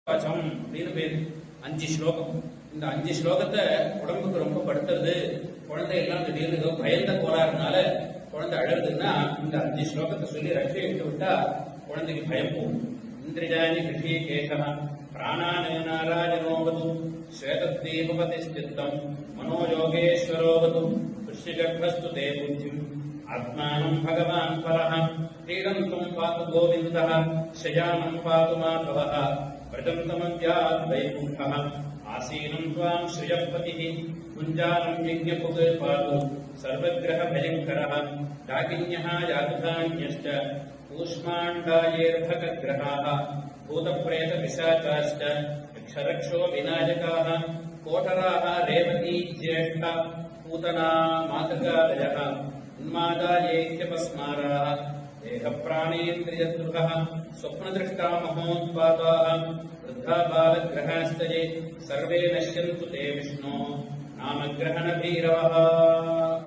அப்படின்னு பேரு 5 ஸ்லோகம். இந்த 5 ஸ்லோகத்தை உடம்புக்கு ரொம்ப படுத்துறது. குழந்தை எல்லாம் திடீர்னு ஏதோ பயந்த கோளாறுனால குழந்தை அழகுதுன்னா இந்த 5 ஸ்லோகத்தை சொல்லி ரட்சையை விட்டு விட்டா குழந்தைக்கு பயம் போகும். இந்திரிஜானி கிருஷிகேஷா பிராணானேனாராஜனோவது ஸ்வேதத்வீபதிஸ்தித்தம் மனோயோகேஸ்வரோவது ऋषिगर्भस्तु ते बुद्धिम् आत्मानं भगवान् परः क्रीडन्तुं पातु गोविन्दः शयानं पातु माधवः व्रजन्तमद्यात् वैकुण्ठः आसीनं त्वां श्रियःपतिः कुञ्जानं यज्ञपुत् पातु सर्वग्रहभयङ्करः डाकिन्यः यातुधान्यश्च कूष्माण्डायैर्भकग्रहाः भूतप्रेतपिशाचाश्च यक्षरक्षो विनायकाः कोटराः रेवती ज्येष्ठा पूतना मातृकादयः उन्मादायैक्यपस्माराः देहप्राणेन्द्रियद्रुहः स्वप्नदृष्टा महोत्पाताः वृद्धा बालग्रहास्तये सर्वे नश्यन्तु ते विष्णो नामग्रहणभीरवः।